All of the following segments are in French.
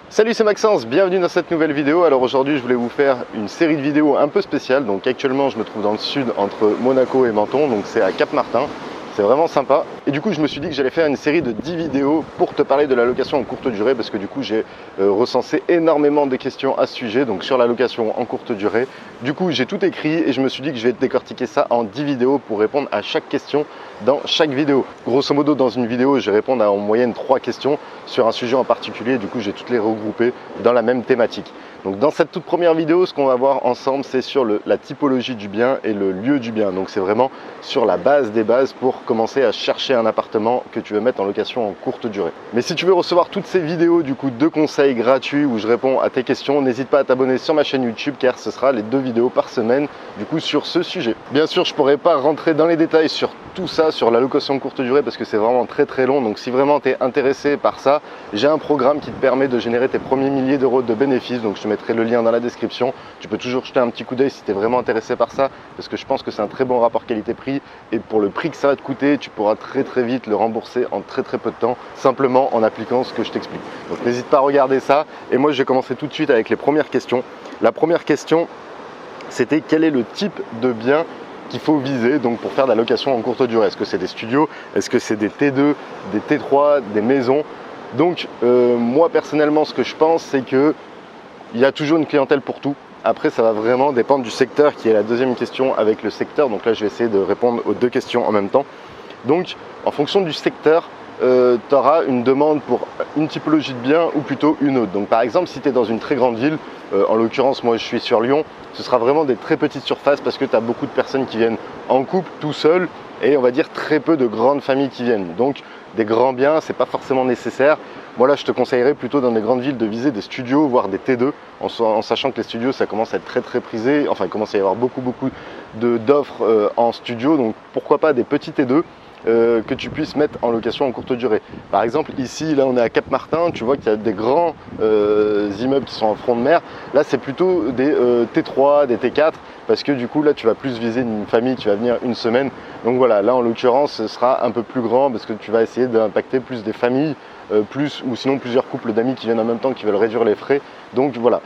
Salut, c'est Maxence, bienvenue dans cette nouvelle vidéo. Alors aujourd'hui je voulais vous faire une série de vidéos un peu spéciales. Donc actuellement je me trouve dans le sud entre Monaco et Menton, donc c'est à Cap-Martin. C'est vraiment sympa. Et du coup je me suis dit que j'allais faire une série de 10 vidéos pour te parler de la location en courte durée, parce que du coup j'ai recensé énormément de questions à ce sujet, donc sur la location en courte durée. Du coup j'ai tout écrit et je me suis dit que je vais décortiquer ça en 10 vidéos pour répondre à chaque question dans chaque vidéo. Grosso modo, dans une vidéo je vais répondre à en moyenne 3 questions sur un sujet en particulier. Du coup j'ai toutes les regroupées dans la même thématique. Donc dans cette toute première vidéo, ce qu'on va voir ensemble, c'est sur la typologie du bien et le lieu du bien. Donc c'est vraiment sur la base des bases pour commencer à chercher un appartement que tu veux mettre en location en courte durée. Mais si tu veux recevoir toutes ces vidéos du coup de conseils gratuits où je réponds à tes questions, n'hésite pas à t'abonner sur ma chaîne YouTube, car ce sera les 2 vidéos par semaine du coup sur ce sujet. Bien sûr, je pourrais pas rentrer dans les détails sur tout ça, sur la location en courte durée, parce que c'est vraiment très long. Donc si vraiment tu es intéressé par ça, j'ai un programme qui te permet de générer tes premiers milliers d'euros de bénéfices. Donc je te mettrai le lien dans la description. Tu peux toujours jeter un petit coup d'œil si tu es vraiment intéressé par ça, parce que je pense que c'est un très bon rapport qualité-prix, et pour le prix que ça va te coûter, tu pourras très vite le rembourser en très peu de temps, simplement en appliquant ce que je t'explique. Donc n'hésite pas à regarder ça. Et moi je vais commencer tout de suite avec les premières questions. La première question, c'était quel est le type de bien qu'il faut viser donc pour faire de la location en courte durée. Est-ce que c'est des studios? Est-ce que c'est des T2, des T3, des maisons? Donc moi personnellement, ce que je pense, c'est que il y a toujours une clientèle pour tout. Après, ça va vraiment dépendre du secteur, qui est la deuxième question avec le secteur. Donc là, je vais essayer de répondre aux 2 questions en même temps. Donc, en fonction du secteur, tu auras une demande pour une typologie de bien ou plutôt une autre. Donc par exemple, si tu es dans une très grande ville, en l'occurrence moi je suis sur Lyon, ce sera vraiment des très petites surfaces, parce que tu as beaucoup de personnes qui viennent en couple, tout seul, et on va dire très peu de grandes familles qui viennent. Donc des grands biens, c'est pas forcément nécessaire. Moi là, je te conseillerais plutôt dans des grandes villes de viser des studios, voire des T2, en sachant que les studios ça commence à être très prisé. Enfin, il commence à y avoir beaucoup d'offres en studio, donc pourquoi pas des petits T2 que tu puisses mettre en location en courte durée. Par exemple ici, là on est à Cap-Martin, tu vois qu'il y a des grands immeubles qui sont en front de mer. Là c'est plutôt des T3, des T4, parce que du coup là tu vas plus viser une famille, tu vas venir une semaine. Donc voilà, là en l'occurrence ce sera un peu plus grand, parce que tu vas essayer d'impacter plus des familles, ou sinon plusieurs couples d'amis qui viennent en même temps, qui veulent réduire les frais. Donc voilà,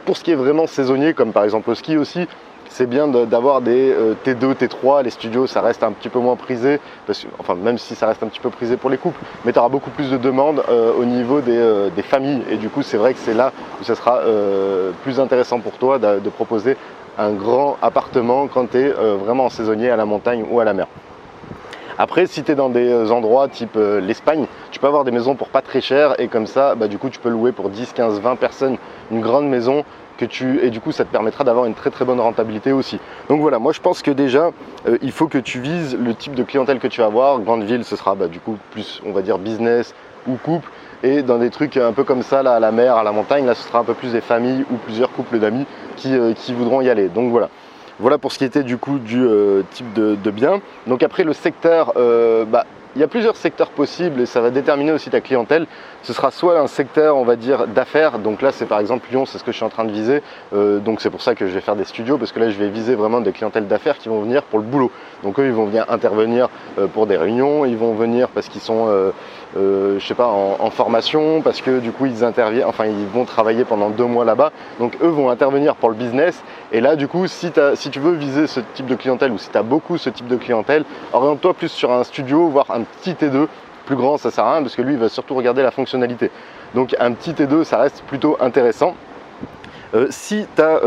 pour ce qui est vraiment saisonnier, comme par exemple au ski aussi, c'est bien d'avoir des T2, T3, les studios ça reste un petit peu moins prisé, enfin même si ça reste un petit peu prisé pour les couples, mais tu auras beaucoup plus de demandes au niveau des familles, et du coup c'est vrai que c'est là où ça sera plus intéressant pour toi de proposer un grand appartement quand tu es vraiment en saisonnier à la montagne ou à la mer. Après, si tu es dans des endroits type l'Espagne, tu peux avoir des maisons pour pas très cher, et comme ça du coup tu peux louer pour 10, 15, 20 personnes une grande maison et du coup ça te permettra d'avoir une très bonne rentabilité aussi. Donc voilà, moi je pense que déjà il faut que tu vises le type de clientèle que tu vas avoir. Grande ville, ce sera du coup plus, on va dire, business ou couple, et dans des trucs un peu comme ça, là à la mer, à la montagne, là ce sera un peu plus des familles ou plusieurs couples d'amis qui voudront y aller. Donc voilà pour ce qui était du coup du type de bien. Donc après le secteur, il y a plusieurs secteurs possibles, et ça va déterminer aussi ta clientèle. Ce sera soit un secteur, on va dire, d'affaires. Donc là c'est par exemple Lyon, c'est ce que je suis en train de viser, donc c'est pour ça que je vais faire des studios, parce que là je vais viser vraiment des clientèles d'affaires qui vont venir pour le boulot. Donc eux ils vont venir intervenir pour des réunions, ils vont venir parce qu'ils sont je sais pas, en formation, parce que du coup ils interviennent, enfin ils vont travailler pendant 2 mois là-bas, donc eux vont intervenir pour le business. Et là du coup si tu veux viser ce type de clientèle, ou si tu as beaucoup ce type de clientèle, oriente-toi plus sur un studio, voire un petit T2. Plus grand ça sert à rien, parce que lui il va surtout regarder la fonctionnalité. Donc un petit T2 ça reste plutôt intéressant. Si tu as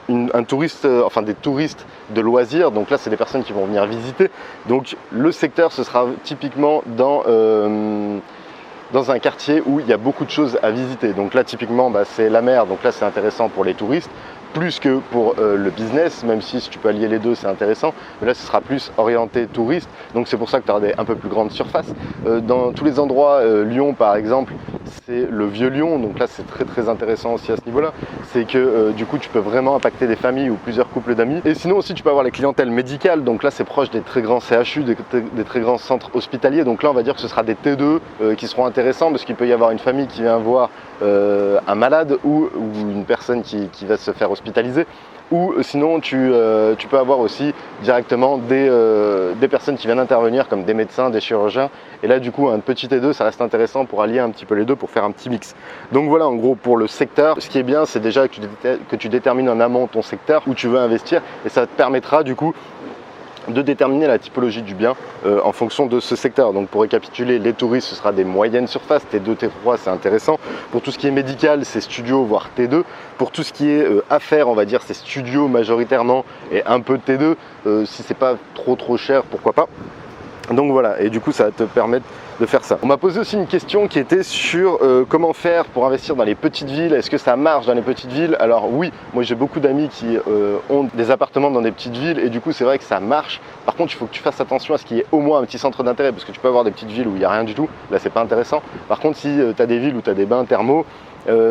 un touriste, enfin des touristes de loisirs, donc là c'est des personnes qui vont venir visiter, donc le secteur ce sera typiquement dans un quartier où il y a beaucoup de choses à visiter. Donc là typiquement c'est la mer, donc là c'est intéressant pour les touristes plus que pour le business, même si tu peux allier les deux c'est intéressant, mais là ce sera plus orienté touriste, donc c'est pour ça que tu auras des un peu plus grandes surfaces. Dans tous les endroits, Lyon par exemple, c'est le vieux Lyon, donc là c'est très intéressant aussi à ce niveau là, c'est que du coup tu peux vraiment impacter des familles ou plusieurs couples d'amis. Et sinon aussi tu peux avoir les clientèles médicales, donc là c'est proche des très grands CHU, des très grands centres hospitaliers, donc là on va dire que ce sera des T2 qui seront intéressants, parce qu'il peut y avoir une famille qui vient voir un malade ou une personne qui va se faire hospitaliser. ou sinon tu peux avoir aussi directement des personnes qui viennent intervenir comme des médecins, des chirurgiens, et là du coup un petit T2 ça reste intéressant pour allier un petit peu les deux, pour faire un petit mix. Donc voilà en gros pour le secteur. Ce qui est bien c'est déjà que tu détermines en amont ton secteur où tu veux investir, et ça te permettra du coup de déterminer la typologie du bien en fonction de ce secteur. Donc pour récapituler, les touristes ce sera des moyennes surfaces, T2, T3 c'est intéressant. Pour tout ce qui est médical c'est studio voire T2. Pour tout ce qui est affaires on va dire c'est studio majoritairement et un peu de T2. Si c'est pas trop cher pourquoi pas. Donc voilà, et du coup ça va te permettre de faire ça. On m'a posé aussi une question qui était sur comment faire pour investir dans les petites villes. Est-ce que ça marche dans les petites villes? Alors oui, moi j'ai beaucoup d'amis qui ont des appartements dans des petites villes et du coup c'est vrai que ça marche. Par contre il faut que tu fasses attention à ce qu'il y ait au moins un petit centre d'intérêt, parce que tu peux avoir des petites villes où il n'y a rien du tout, là c'est pas intéressant. Par contre si tu as des villes où tu as des bains thermaux,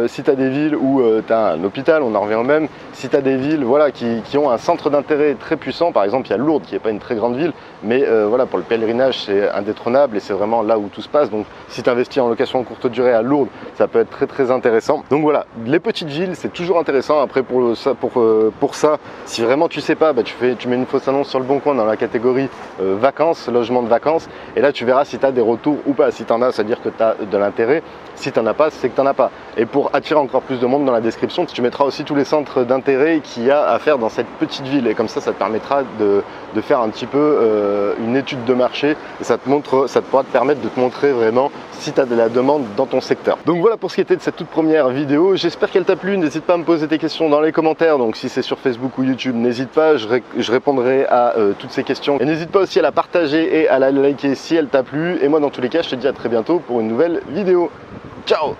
si tu as des villes où tu as un hôpital, on en revient au même. Si tu as des villes voilà, qui ont un centre d'intérêt très puissant, par exemple il y a Lourdes qui n'est pas une très grande ville, mais voilà, pour le pèlerinage c'est indétrônable et c'est vraiment là où tout se passe. Donc si tu investis en location courte durée à Lourdes, ça peut être très intéressant. Donc voilà, les petites villes c'est toujours intéressant. Après pour ça, si vraiment tu sais pas, bah, tu mets une fausse annonce sur le Bon Coin dans la catégorie vacances, logement de vacances, et là tu verras si tu as des retours ou pas. Si tu en as, ça veut dire que tu as de l'intérêt. Si tu n'en as pas, c'est que tu n'en as pas. Et pour attirer encore plus de monde, dans la description, tu mettras aussi tous les centres d'intérêt qu'il y a à faire dans cette petite ville. Et comme ça te permettra de faire un petit peu une étude de marché. Et ça pourra te permettre de te montrer vraiment si tu as de la demande dans ton secteur. Donc voilà pour ce qui était de cette toute première vidéo. J'espère qu'elle t'a plu. N'hésite pas à me poser tes questions dans les commentaires. Donc si c'est sur Facebook ou YouTube, n'hésite pas. Je répondrai à toutes ces questions. Et n'hésite pas aussi à la partager et à la liker si elle t'a plu. Et moi, dans tous les cas, je te dis à très bientôt pour une nouvelle vidéo. Ciao!